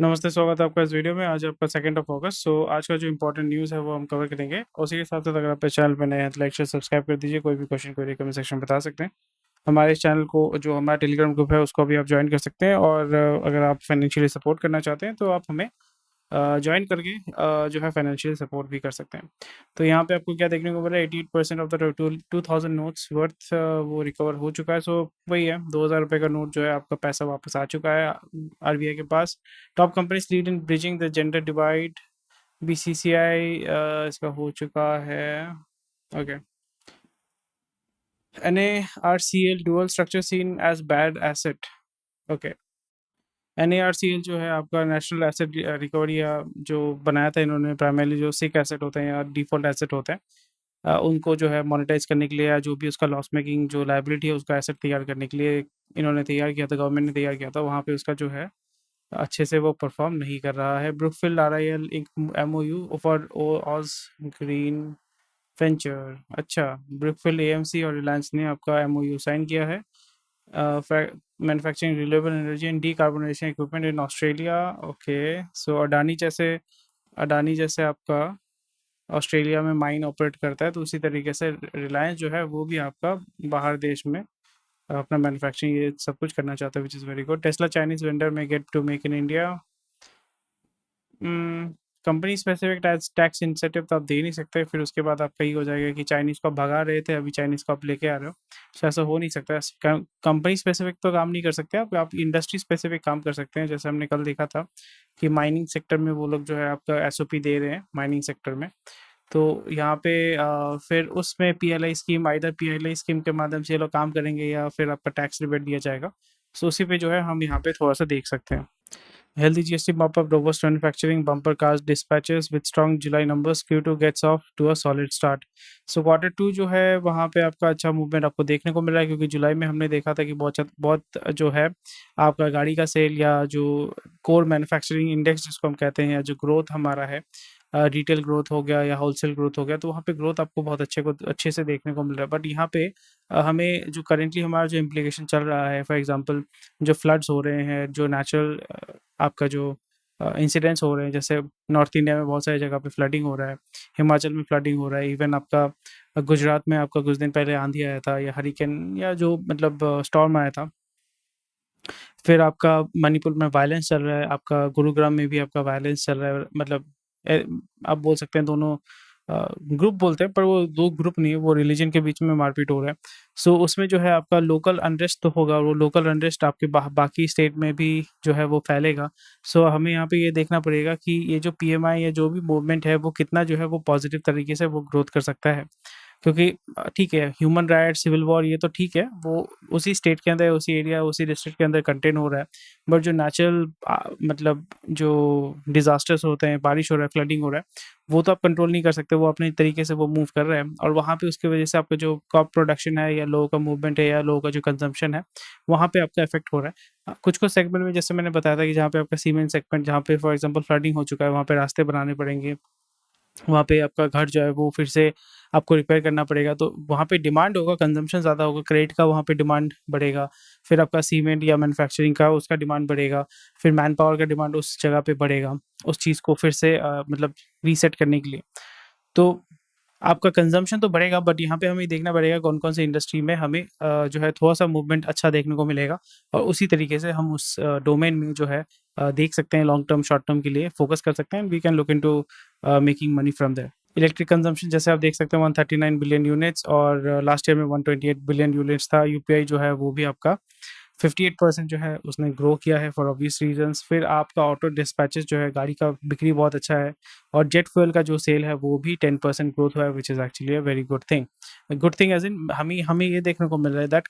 नमस्ते, स्वागत है आपका इस वीडियो में। आज आपका 2 ऑफ अगस्त। आज का जो इम्पोर्टेंट न्यूज़ है वो हम कवर करेंगे। उसी के साथ-साथ अगर आप इस चैनल पे नए हैं तो लाइक, शेयर, सब्सक्राइब कर दीजिए। कोई भी क्वेश्चन, क्वेरी कमेंट सेक्शन में बता सकते हैं। हमारे इस चैनल को जो हमारा टेलीग्राम ग्रुप है उसको भी आप जॉइन कर सकते हैं और अगर आप फाइनेंशियली सपोर्ट करना चाहते हैं तो आप हमें जॉइन करके जो है फाइनेंशियल सपोर्ट भी कर सकते हैं। तो यहाँ पे आपको क्या देखने को मिला है, 88% of the total 2000 notes worth वो रिकवर हो चुका है। सो वही है, 2000 रुपये का नोट जो है आपका पैसा वापस आ चुका है आरबीआई के पास। Top companies lead in bridging the gender divide. BCCI इसका हो चुका है। Okay. NARCL dual structure seen as bad asset. Okay. NARCL जो है आपका नेशनल एसेट रिकवरी या जो बनाया था इन्होंने, प्राइमरली जो सिक एसेट होते हैं या डिफ़ॉल्ट एसेट होते हैं, उनको जो है मोनेटाइज़ करने के लिए या जो भी उसका लॉस मेकिंग जो लायबिलिटी है उसका एसेट तैयार करने के लिए इन्होंने तैयार किया था, गवर्नमेंट ने तैयार किया था। वहाँ पे उसका जो है अच्छे से वो परफ़ॉर्म नहीं कर रहा है। Brookfield RIL ink MOU for Oz green venture. अच्छा, ब्रुकफील्ड एएमसी और रिलायंस ने आपका MOU साइन किया है। Manufacturing renewable energy and decarbonisation equipment in Australia. Okay. So Adani जैसे आपका ऑस्ट्रेलिया में माइन ऑपरेट करता है, तो उसी तरीके से रिलायंस जो है वो भी आपका बाहर देश में अपना मैन्युफैक्चरिंग ये सब कुछ करना चाहता है, which is very good. Tesla Chinese vendor में get to make in India. Company specific tax incentive तो आप दे नहीं सकते, फिर उसके बाद आपका ये हो जाएगा कि चाइनीज़ को आप भगा रहे थे, अभी चाइनीज़ को आप लेके आ रहे हो। तो ऐसा हो नहीं सकता। कंपनी स्पेसिफिक तो काम नहीं कर सकते आप इंडस्ट्री स्पेसिफिक काम कर सकते हैं। जैसे हमने कल देखा था कि माइनिंग सेक्टर में वो लोग जो है आपका एसओपी दे रहे हैं माइनिंग सेक्टर में। तो यहाँ पे फिर उसमें PLI scheme, either PLI scheme के माध्यम से ये लोग काम करेंगे या फिर आपका टैक्स रिबेट दिया जाएगा। सो उसी पे जो है हम यहाँ पे थोड़ा सा देख सकते हैं। Healthy GST bump up, robust manufacturing, bumper cars dispatches with strong July numbers, Q2 gets off to a solid start. So Q2 जो है वहाँ पे आपका अच्छा मूवमेंट आपको देखने को मिल रहा है, क्योंकि जुलाई में हमने देखा था कि बहुत जो है आपका गाड़ी का सेल या जो कोर मैन्युफैक्चरिंग इंडेक्स जिसको हम कहते हैं, या जो ग्रोथ हमारा है, रिटेल ग्रोथ हो गया या होलसेल ग्रोथ हो गया, तो वहाँ पे ग्रोथ आपको बहुत अच्छे से देखने को मिल रहा है। बट यहाँ पे हमें जो करेंटली हमारा जो इम्प्लीकेशन चल रहा है, फॉर एग्जांपल जो फ्लड्स हो रहे हैं, जो नेचुरल आपका जो इंसिडेंट्स हो रहे हैं, जैसे नॉर्थ इंडिया में बहुत सारी जगह पे फ्लडिंग हो रहा है, हिमाचल में फ्लडिंग हो रहा है, इवन आपका गुजरात में आपका कुछ दिन पहले आंधी आया था या हरिकेन या जो मतलब स्टॉर्म आया था। फिर आपका मणिपुर में वायलेंस चल रहा है, आपका गुरुग्राम में भी आपका वायलेंस चल रहा है। मतलब आप बोल सकते हैं दोनों ग्रुप बोलते हैं, पर वो 2 ग्रुप नहीं है, वो रिलीजन के बीच में मारपीट हो रहा है। सो उसमें जो है आपका लोकल अनरेस्ट तो होगा, वो लोकल अनरेस्ट आपके बाकी स्टेट में भी जो है वो फैलेगा। सो हमें यहाँ पे ये देखना पड़ेगा कि ये जो पीएमआई या जो भी मूवमेंट है वो कितना जो है वो पॉजिटिव तरीके से वो ग्रोथ कर सकता है। क्योंकि ठीक है, ह्यूमन राइट, सिविल वॉर ये तो ठीक है, वो उसी स्टेट के अंदर, उसी एरिया, उसी डिस्ट्रिक्ट के अंदर कंटेन हो रहा है। बट जो नेचुरल मतलब जो डिज़ास्टर्स होते हैं, बारिश हो रहा है, फ्लडिंग हो रहा है, वो तो आप कंट्रोल नहीं कर सकते, वो अपने तरीके से वो मूव कर रहे हैं और वहाँ पे उसकी वजह से आपका जो क्रॉप प्रोडक्शन है या लोगों का मूवमेंट है या लोगों का जो कंजम्पशन है, वहाँ पे आपका इफ़ेक्ट हो रहा है। कुछ-कुछ सेगमेंट में जैसे मैंने बताया था कि जहाँ पे आपका सीमेंट सेगमेंट, जहाँ पे फॉर एग्ज़ाम्पल फ्लडिंग हो चुका है, वहाँ पे रास्ते बनाने पड़ेंगे। वहाँ पे आपका घर जो है वो फिर से आपको रिपेयर करना पड़ेगा, तो वहाँ पे डिमांड होगा, कंज़म्पशन ज़्यादा होगा, क्रेडिट का वहाँ पे डिमांड बढ़ेगा। फिर आपका सीमेंट या मैन्युफैक्चरिंग का उसका डिमांड बढ़ेगा, फिर मैन पावर का डिमांड उस जगह पे बढ़ेगा, उस चीज़ को फिर से मतलब रीसेट करने के लिए। तो आपका कंज़म्पशन तो बढ़ेगा, बट यहाँ पे हमें देखना पड़ेगा कौन-कौन सी इंडस्ट्री में हमें जो है थोड़ा-सा मूवमेंट अच्छा देखने को मिलेगा और उसी तरीके से हम उस डोमेन में जो है देख सकते हैं, लॉन्ग टर्म, शॉर्ट टर्म के लिए फ़ोकस कर सकते हैं। We can look into making money from there. Electric consumption जैसे आप देख सकते हैं 139 बिलियन यूनिट्स और लास्ट ईयर में 128 बिलियन यूनिट्स था। यूपीआई जो है वो भी आपका 58% जो है उसने ग्रो किया है फॉर ऑब्वियस रीज़न्स। फिर आपका ऑटो डिस्पैचेज़ जो है, गाड़ी का बिक्री बहुत अच्छा है और जेट फ्यूल का जो सेल है वो भी 10% ग्रोथ हुआ है, which is actually a very good thing. Good thing as in हमें हमें ये देखने को मिल रहा है दैट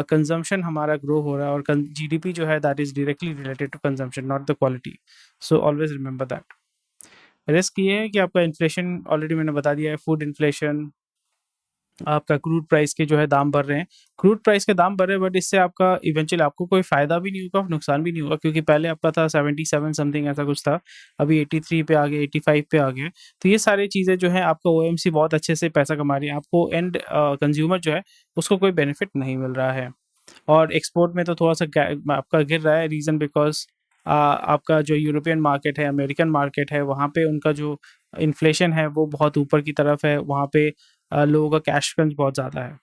कंज़म्पशन हमारा ग्रो हो रहा है और जीडीपी जो है that is directly related to consumption, not the quality. So always remember that. Risk ये है कि आपका इन्फ्लेशन ऑलरेडी मैंने बता दिया है, फूड इन्फ्लेशन, आपका क्रूड प्राइस के जो है दाम बढ़ रहे हैं। क्रूड प्राइस के दाम बढ़ रहे हैं, बट इससे आपका इवेंचुअली आपको कोई फ़ायदा भी नहीं होगा, नुकसान भी नहीं होगा, क्योंकि पहले आपका था 77 समथिंग ऐसा कुछ था, अभी 83 पे आ गए, 85 पे आ गए। तो ये सारी चीज़ें जो हैं आपका ओएमसी बहुत अच्छे से पैसा कमा रही है। आपको एंड कंज़्यूमर जो है उसको कोई बेनिफिट नहीं मिल रहा है। और एक्सपोर्ट में तो थोड़ा-सा आपका गिर रहा है, रीज़न बिकॉज़ आपका जो यूरोपियन मार्केट है, अमेरिकन मार्केट है, वहाँ पे उनका जो इन्फ्लेशन है वो बहुत ऊपर की तरफ है, वहाँ पे लोगों का कैश क्रंच बहुत ज़्यादा है।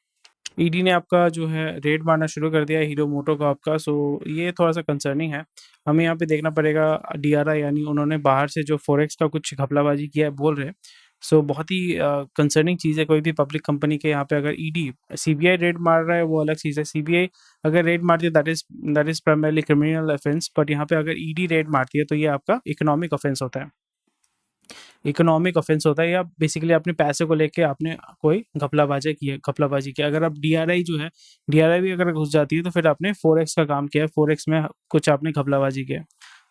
ईडी ने आपका जो है रेड मारना शुरू कर दिया है हीरो मोटोकॉर्प का, सो ये थोड़ा-सा कंसर्निंग है। हमें यहाँ पे देखना पड़ेगा डीआरआई, यानी उन्होंने बाहर से जो फॉरेक्स का कुछ घपलाबाजी किया है बोल रहे हैं। सो बहुत ही कंसर्निंग चीज़ है, कोई भी पब्लिक कंपनी के यहाँ पे अगर ईडी सीबीआई रेड मार रहा है वो अलग चीज़ है। सीबीआई अगर रेड मारती है that is primarily criminal offence, but यहाँ पे अगर ईडी रेड मारती है तो ये आपका इकोनॉमिक ऑफेंस होता है। इकोनॉमिक ऑफेंस होता है, या बेसिकली अपने पैसे को लेके आपने कोई घपलाबाजी की। अगर आप डीआरआई जो है, डीआरआई भी अगर घुस जाती है तो फिर आपने फॉरेक्स का काम किया है, फॉरेक्स में कुछ आपने घपलाबाजी किया है।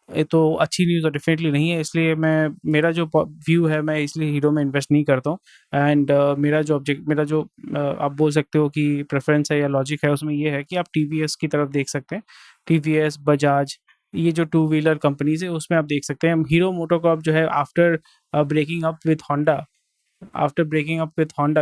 ये तो अच्छी न्यूज़ तो डेफिनेटली नहीं है, इसलिए मेरा जो व्यू है, मैं इसलिए हीरो में इन्वेस्ट नहीं करता हूँ। एंड मेरा जो आप बोल सकते हो कि प्रेफरेंस है या लॉजिक है, उसमें ये है कि आप टीवीएस की तरफ देख सकते हैं। टीवीएस, बजाज, ये जो टू व्हीलर कंपनीज है उसमें आप देख सकते हैं। हीरो मोटोकॉर्प जो है after breaking up with Honda,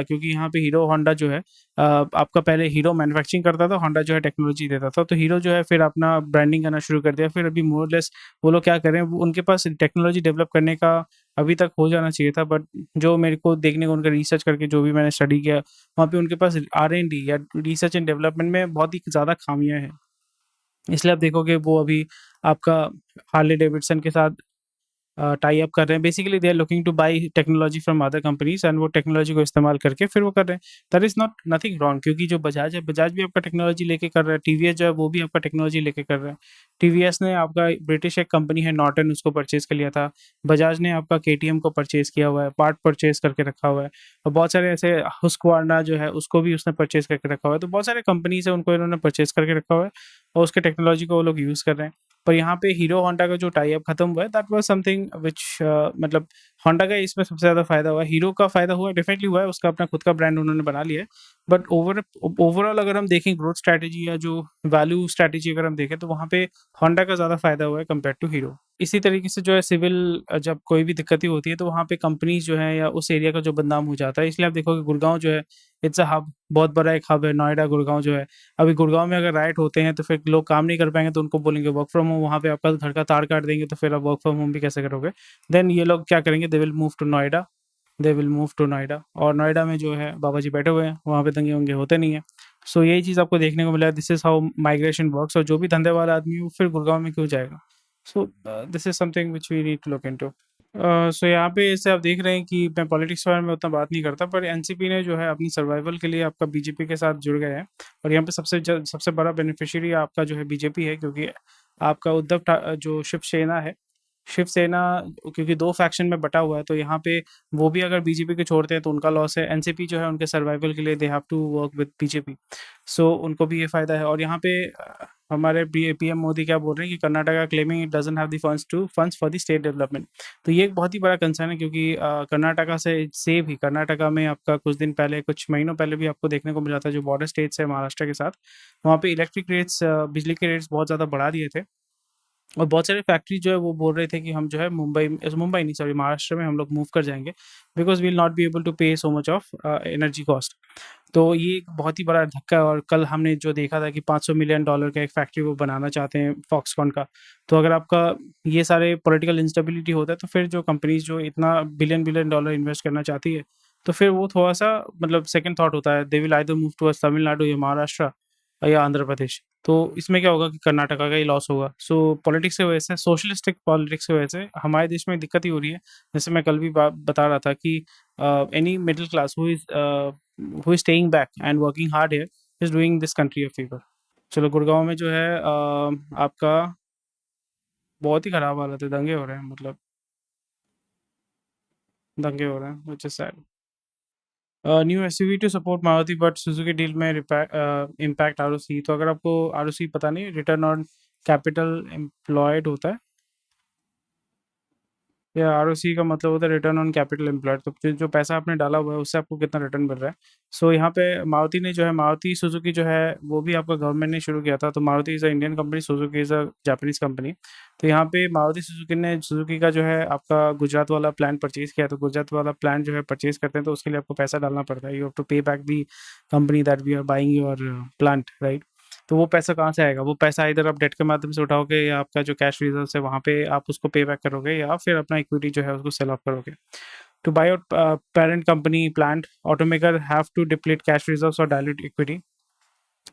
क्योंकि यहाँ पे हीरो होंडा जो है आपका पहले हीरो मैन्युफैक्चरिंग करता था, होंडा जो है टेक्नोलॉजी देता था, तो हीरो जो है फिर अपना ब्रांडिंग करना शुरू कर दिया। फिर अभी मोर लेस वो लोग क्या कर रहे हैं, उनके पास टेक्नोलॉजी डेवलप करने का अभी तक हो जाना चाहिए था, बट जो मेरे को देखने को, उनका रिसर्च करके जो भी मैंने स्टडी किया, वहाँ पे उनके पास R&D या रिसर्च एंड डेवलपमेंट में बहुत ही ज़्यादा खामियां हैं। इसलिए आप देखोगे वो अभी आपका हार्ले डेविडसन के साथ टाई अप कर रहे हैं। Basically they are looking to buy technology from other companies, and वो टेक्नोलॉजी को इस्तेमाल करके फिर वो कर रहे हैं। That is not nothing wrong, क्योंकि जो बजाज है, बजाज भी आपका टेक्नोलॉजी लेके कर रहा है। टीवीएस जो है वो भी आपका टेक्नोलॉजी लेके कर रहा है। टीवीएस ने आपका ब्रिटिश एक कंपनी है नॉर्टन, उसको परचेज कर लिया था। बजाज ने आपका केटीएम को परचेज किया हुआ है, पार्ट परचेज करके रखा हुआ है। और बहुत सारे ऐसे हुस्कवार्ना जो है उसको भी उसने परचेज करके रखा हुआ है। तो बहुत सारे कंपनीज है, उनको इन्होंने परचेज करके रखा हुआ है और उसके टेक्नोलॉजी को वो लोग यूज़ कर रहे हैं। पर यहाँ पे हीरो होंडा का जो टाई अप खत्म हुआ है, दैट वाज समथिंग व्हिच मतलब होंडा का इसमें सबसे ज़्यादा फ़ायदा हुआ है। हीरो का फ़ायदा हुआ है, डेफिनेटली हुआ है, उसका अपना खुद का ब्रांड उन्होंने बना लिया है। बट ओवरऑल अगर हम देखें ग्रोथ स्ट्रैटेजी या जो वैल्यू स्ट्रैटेजी अगर हम देखें, तो वहाँ पे होंडा का ज़्यादा फ़ायदा हुआ है कंपेयर टू हीरो। इसी तरीके से जो है सिविल जब कोई भी दिक्कतें होती है तो वहाँ पे कंपनीज़ जो हैं या उस एरिया का जो बदनाम हो जाता है। इसलिए आप देखोगे गुड़गाँव जो है, इट्स अ हब, बहुत बड़ा एक हब है नोएडा, गुड़गाँव जो है। अभी गुड़गाँव में अगर राइट होते हैं तो फिर लोग काम नहीं कर पाएँगे, तो उनको बोलेंगे वर्क फ्रॉम होम, वहाँ पे आपका घर का तार काट देंगे, तो फिर आप वर्क फ्रॉम होम भी कैसे करोगे? देन ये लोग क्या करेंगे, they will move to Noida, और नोएडा में जो है बाबा जी बैठे हुए हैं, वहाँ पे दंगे-वंगे होते नहीं हैं। सो यही चीज़ आपको देखने को मिला है, this is how migration works, और जो भी धंधे वाला आदमी है वो फिर गुड़गाँव में क्यों जाएगा? So this is something which we need to look into. So यहाँ पे जैसे आप देख रहे हैं कि मैं पॉलिटिक्स के बारे में उतना बात नहीं करता, पर एनसीपी ने जो है अपनी सर्वाइवल के लिए आपका बीजेपी के साथ जुड़ गए हैं, और यहाँ पे सबसे बड़ा बेनिफिशियरी आपका जो है बीजेपी है, क्योंकि आपका जो शिवसेना है, शिवसेना क्योंकि 2 फैक्शन में बटा हुआ है, तो यहाँ पे वो भी अगर बीजेपी को छोड़ते हैं तो उनका लॉस है। एनसीपी जो है उनके सर्वाइवल के लिए they have to work with BJP, so उनको भी ये फ़ायदा है। और यहाँ पे हमारे पीएम मोदी क्या बोल रहे हैं कि Karnataka claiming it doesn't have the funds for the state development. तो ये एक बहुत ही बड़ा कंसर्न है, क्योंकि कर्नाटका में आपका कुछ महीनों पहले भी आपको देखने को मिला था, जो बॉर्डर स्टेट्स है महाराष्ट्र के साथ, वहाँ पे बिजली के रेट्स बहुत ज़्यादा बढ़ा दिए थे। और बहुत सारे फैक्ट्री जो है वो बोल रहे थे कि हम जो है मुंबई नहीं, सॉरी, महाराष्ट्र में हम लोग मूव कर जाएँगे, because we will not be able to pay so much of energy cost. तो ये एक बहुत ही बड़ा धक्का है, और कल हमने जो देखा था कि $500 मिलियन का एक फैक्ट्री वो बनाना चाहते हैं फॉक्सकॉन का। तो अगर आपका ये सारे पॉलिटिकल इंस्टेबिलिटी होता है, तो फिर जो कंपनीज़ जो इतना बिलियन बिलियन डॉलर इन्वेस्ट करना चाहती है, तो फिर वो थोड़ा-सा मतलब सेकंड थॉट होता है, they will either move towards Tamil Nadu या महाराष्ट्र या आंध्र प्रदेश। तो इसमें क्या होगा कि कर्नाटका का ही लॉस होगा। सो पॉलिटिक्स की वजह से, सोशलिस्टिक पॉलिटिक्स की वजह से हमारे देश में दिक्कत ही हो रही है। जैसे मैं कल भी बता रहा था कि any middle class who is staying back and working hard here is doing this country a favour. चलो, गुड़गाँव में जो है आपका बहुत ही खराब हालत है, दंगे हो रहे हैं, मतलब दंगे हो रहे हैं, which is sad. New SUV to support Maruti but Suzuki deal में इम्पैक्ट आरओसी। तो अगर आपको आरओसी पता नहीं, रिटर्न ऑन कैपिटल एम्प्लॉयड होता है, या आरओसी का मतलब होता है रिटर्न ऑन कैपिटल एम्प्लॉयड। तो जो पैसा आपने डाला हुआ है उससे आपको कितना रिटर्न मिल रहा है। सो यहाँ पे मारुति सुजुकी जो है वो भी आपका गवर्नमेंट ने शुरू किया था। तो Maruti is a Indian company, Suzuki is a Japanese company. तो यहाँ पे मारुति सुजुकी का जो है आपका गुजरात वाला प्लांट परचेज़ किया। तो गुजरात वाला प्लांट जो है परचेज़ करते हैं तो उसके लिए आपको पैसा डालना पड़ता है। You have to pay back the company that we are buying your plant, right? तो वो पैसा कहाँ से आएगा? वो पैसा इधर आप डेट के माध्यम से उठाओगे या आपका जो कैश रिजर्व्स है वहाँ पे आप उसको पे बैक करोगे या फिर अपना इक्विटी जो है उसको सेल ऑफ करोगे। To buy out parent company plant, automaker have to deplete cash reserves और डायल्यूट इक्विटी।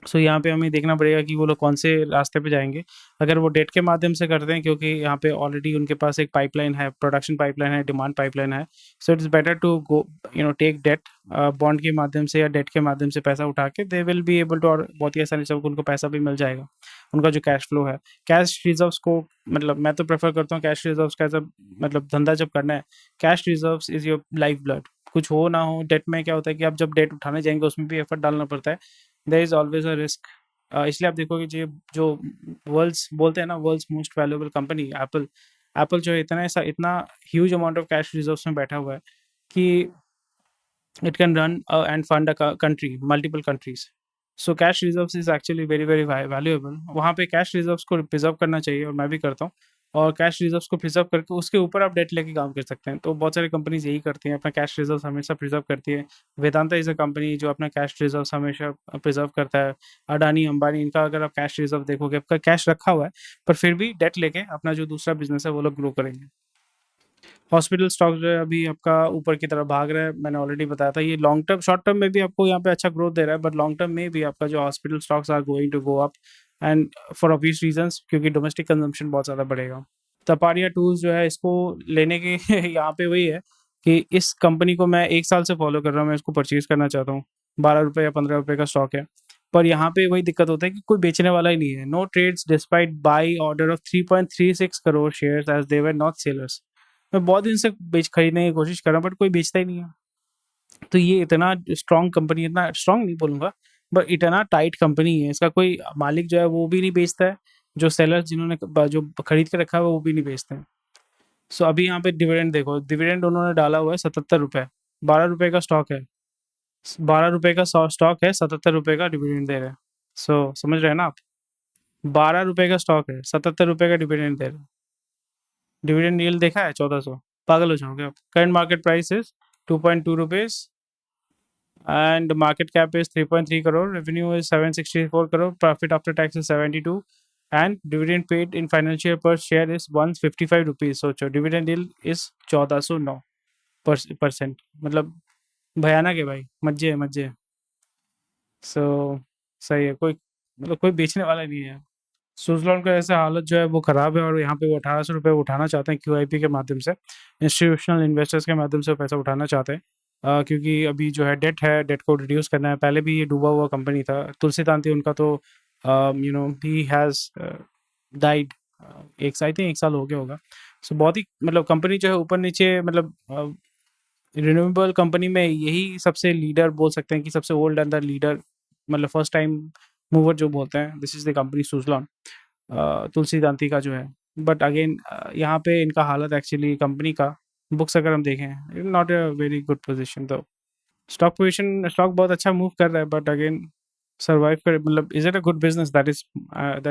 सो यहाँ पे हमें देखना पड़ेगा कि वो लोग कौन से रास्ते पे जाएँगे। अगर वो डेट के माध्यम से करते हैं क्योंकि यहाँ पे ऑलरेडी उनके पास एक पाइपलाइन है, प्रोडक्शन पाइपलाइन है, डिमांड पाइपलाइन है। So it's better to go take debt, bond के माध्यम से या डेट के माध्यम से पैसा उठा के they will be able to, और बहुत ही आसानी से उनको पैसा भी मिल जाएगा। उनका जो कैश फ्लो है, कैश रिज़र्व्स को मतलब मैं तो प्रेफ़र करता हूँ कैश रिज़र्व्स का एज़ अ मतलब धंधा जब करना है, cash reserves is your life blood. कुछ हो ना हो, डेट में क्या होता है कि आप जब डेट उठाने जाएँगे उसमें भी एफर्ट डालना पड़ता है। There is always a risk. इसलिए आप देखोगे जो वर्ल्ड्स बोलते हैं ना, world's most valuable company Apple, Apple जो है इतना huge amount of cash reserves में बैठा हुआ है कि it can run and fund a country, multiple countries. So cash reserves is actually very very valuable. वहाँ पे कैश रिजर्व्स को प्रिजर्व करना चाहिए और मैं भी करता हूँ। और कैश रिजर्व्स को प्रिजर्व करके उसके ऊपर आप डेट लेके काम कर सकते हैं। तो बहुत सारी कंपनीज यही करती हैं, अपना कैश रिजर्व्स हमेशा प्रिजर्व करती है। वेदांता इज़ अ कंपनी जो अपना कैश रिजर्व्स हमेशा प्रिजर्व करता है। अडानी, अंबानी, इनका अगर आप कैश रिजर्व देखोगे, आपका कैश रखा हुआ है पर फिर भी डेट लेके अपना जो दूसरा बिजनेस है वो लोग ग्रो करेंगे। हॉस्पिटल स्टॉक जो है अभी आपका ऊपर की तरफ भाग रहा है, मैंने ऑलरेडी बताया था। ये लॉन्ग टर्म, शॉर्ट टर्म में भी आपको यहाँ पे अच्छा ग्रोथ दे रहा है, बट लॉन्ग टर्म में भी आपका जो hospital stocks are going to go up and for obvious reasons, क्योंकि डोमेस्टिक कंजम्पशन बहुत ज़्यादा बढ़ेगा। तपारिया टूल्स जो है इसको लेने के यहाँ पे वही है कि इस कंपनी को मैं 1 साल से फॉलो कर रहा हूँ, मैं इसको परचेज़ करना चाहता हूँ। ₹12 या ₹15 का स्टॉक है। पर यहाँ पे वही दिक्कत होता है कि कोई बेचने वाला ही नहीं है। No trades despite buy order of 3.36 crore shares as they were not sellers. मैं बहुत दिन से बेच खरीदने की कोशिश कर रहा हूँ बट कोई बेचता ही नहीं है। तो ये इतना स्ट्रॉन्ग कंपनी, इतना स्ट्रॉन्ग नहीं बोलूँगा, बट इतना टाइट कंपनी है, इसका कोई मालिक जो है वो भी नहीं बेचता है, जो सेलर्स जिन्होंने जो खरीद के रखा है वो भी नहीं बेचते हैं। सो अभी यहाँ पे डिविडेंड देखो, डिविडेंड उन्होंने डाला हुआ है ₹77, ₹12 का स्टॉक है, ₹12 का स्टॉक है, ₹77 का डिविडेंड दे रहे हैं। सो समझ रहे हैं ना आप? ₹12 का स्टॉक है, ₹77 का डिविडेंड दे रहे हैं। डिविडेंड यील्ड देखा है 1400, पागल हो जाओगे आप। Current market price is ₹2.2 and market cap is 3.3 crore, revenue is 764 crore, profit after tax is 72, and dividend paid in financial year per share is 155 rupees. So dividend yield is 1409 percent, मतलब भयानक है भाई, मजे है मजे। सो सही है, कोई मतलब कोई बेचने वाला नहीं है। सुजलॉन का ऐसा हालत जो है वो ख़राब है और यहाँ पे वो ₹1800 उठाना चाहते हैं क्यूआईपी के माध्यम से, इंस्टीट्यूशनल इन्वेस्टर्स के माध्यम से वो पैसा उठाना चाहते हैं। क्योंकि अभी जो है, डेट को रिड्यूस करना है। पहले भी ये डूबा हुआ कंपनी था। तुलसीदांती उनका तो ही हैज़ डाइड, एक आई थिंक 1 साल हो गया होगा। सो बहुत ही मतलब कंपनी जो है ऊपर-नीचे मतलब रिन्यूएबल कंपनी में यही सबसे लीडर बोल सकते हैं कि सबसे ओल्ड एंड द लीडर, मतलब फर्स्ट टाइम मूवर जो बोलते हैं, this is the company Suzlon, Tulsi Tanti का जो है। बट अगेन यहाँ पे इनका हालत एक्चुअली कंपनी का बुक्स अगर हम देखें, not a very good position. तो स्टॉक बहुत अच्छा मूव कर रहा है बट अगेन सर्वाइव कर, मतलब is it a good business, that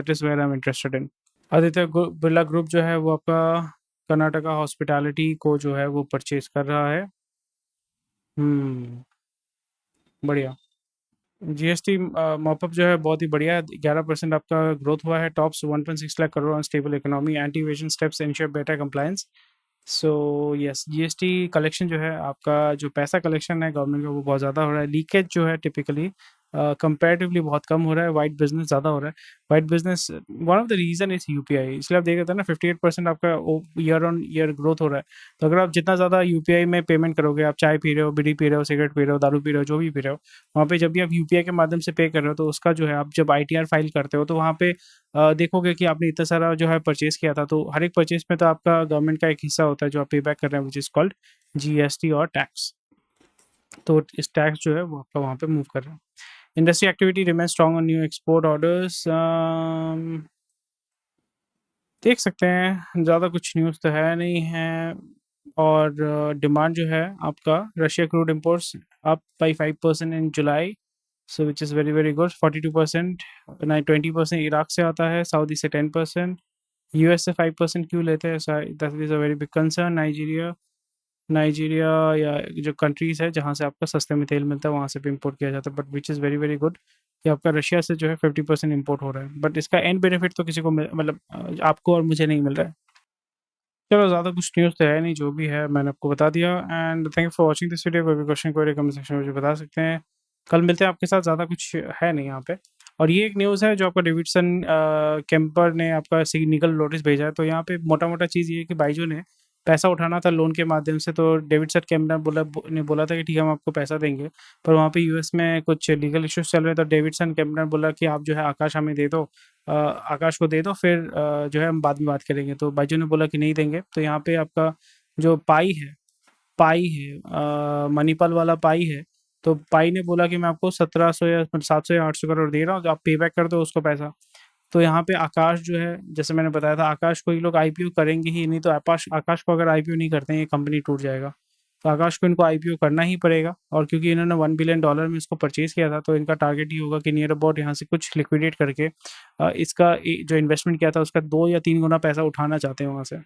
is where I am interested in. Aditya Birla group जो है वो आपका कर्नाटका हॉस्पिटैलिटी को जो है वो परचेज कर रहा है। बढ़िया। जीएसटी मॉपअप जो है बहुत ही बढ़िया है, 11% आपका ग्रोथ हुआ है। Tops 1.6 lakh crore on stable economy, anti evasion steps ensure better compliance. So yes, GST collection जो है आपका, जो पैसा कलेक्शन है गवर्नमेंट का वो बहुत ज़्यादा हो रहा है। लीकेज जो है टिपिकली कंपैरेटिवली बहुत कम हो रहा है। वाइट बिजनेस ज़्यादा हो रहा है। White business one of the reason is UPI. इसलिए आप देख रहे थे ना 58% आपका ईयर ऑन ईयर ग्रोथ हो रहा है। तो अगर आप जितना ज़्यादा यूपीआई में पेमेंट करोगे, आप चाय पी रहे हो, बीड़ी पी रहे हो, सिगरेट पी रहे हो, दारू पी रहे हो, जो भी पी रहे हो, वहाँ पे जब भी आप यूपीआई के माध्यम से पे कर रहे हो तो उसका जो है, आप जब आईटीआर फाइल करते हो तो वहाँ पे देखोगे कि आपने इतना सारा जो है परचेज़ किया था, तो हर एक परचेज़ में तो आपका गवर्नमेंट का एक हिस्सा होता है जो आप पे बैक कर रहे हैं, व्हिच इज़ कॉल्ड जीएसटी और टैक्स। तो इस टैक्स जो है वो आपका वहाँ पे मूव कर रहा है। Industry activity remain strong on new export orders. देख सकते हैं, ज़्यादा कुछ न्यूज़ तो है नहीं है। और डिमांड जो है आपका, Russia crude imports up by 5% in July, so which is very very good. 42%, 20% Iraq से आता है, सऊदी से 10%, यूएस से 5% क्यों लेते हैं, that is a very big concern. Nigeria या जो कंट्रीज़ है जहाँ से आपका सस्ते में तेल मिलता है वहाँ से भी इम्पोर्ट किया जाता है, but which is very very good. कि आपका रशिया से जो है 50% इम्पोर्ट हो रहा है, बट इसका एंड बेनिफिट तो किसी को मतलब आपको और मुझे नहीं मिल रहा है। चलो, ज़्यादा कुछ न्यूज़ तो है नहीं, जो भी है मैंने आपको बता दिया। And thank you for watching this video. कोई भी क्वेश्चन कोई कमेंट सेक्शन में मुझे बता सकते हैं। कल मिलते हैं आपके साथ, ज़्यादा कुछ है नहीं यहाँ पे। और ये एक न्यूज़ है जो आपका डेविडसन केम्पर ने आपका सिग्निकल नोटिस भेजा है। तो यहाँ पे मोटा मोटा चीज़ ये है कि बाइजू ने पैसा उठाना था लोन के माध्यम से, तो डेविडसन केम्पर ने बोला था कि ठीक है हम आपको पैसा देंगे, पर वहाँ पे यूएस में कुछ लीगल इश्यूज चल रहे हैं। तो डेविडसन केम्पर ने बोला कि आप जो है आकाश हमें दे दो, आकाश को दे दो, फिर जो है हम बाद में बात करेंगे। तो बाइजू ने बोला कि नहीं देंगे। तो यहाँ पे आपका जो पाई है मणिपाल वाला पाई है, तो पाई ने बोला कि मैं आपको 1700 या 700 या 800 करोड़ दे रहा हूँ, तो आप पे बैक कर दो उसको पैसा। तो यहाँ पे आकाश जो है, जैसे मैंने बताया था, आकाश को ये लोग आईपीओ करेंगे ही नहीं। तो आकाश को अगर आईपीओ नहीं करते हैं, ये कंपनी टूट जाएगा। तो आकाश को इनको आईपीओ करना ही पड़ेगा। और क्योंकि इन्होंने $1 बिलियन में इसको परचेज किया था, तो इनका टारगेट ही होगा कि नियर अबाउट यहाँ से कुछ लिक्विडेट करके इसका जो इन्वेस्टमेंट किया था उसका 2 या 3 गुना पैसा उठाना चाहते हैं वहाँ से।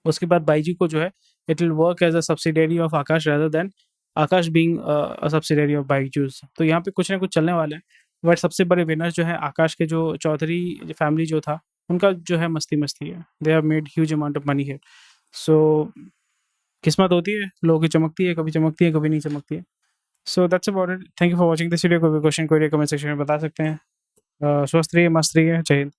उसके बाद बाईजी को जो है, it will work as a subsidiary of Aakash rather than Aakash being a subsidiary of Byju's. तो यहाँ पे कुछ ना कुछ चलने वाला है। बट सबसे बड़े विनर्स जो है आकाश के जो चौधरी फैमिली जो था, उनका जो है मस्ती है। They have made huge amount of money here. So किस्मत होती है लोगों की, चमकती है कभी नहीं चमकती है। So that's about it. Thank you for watching this video. कोई भी क्वेश्चन कोई कमेंट सेक्शन में बता सकते हैं। स्वस्थ रहिए, मस्त रहिए, जय हिंद।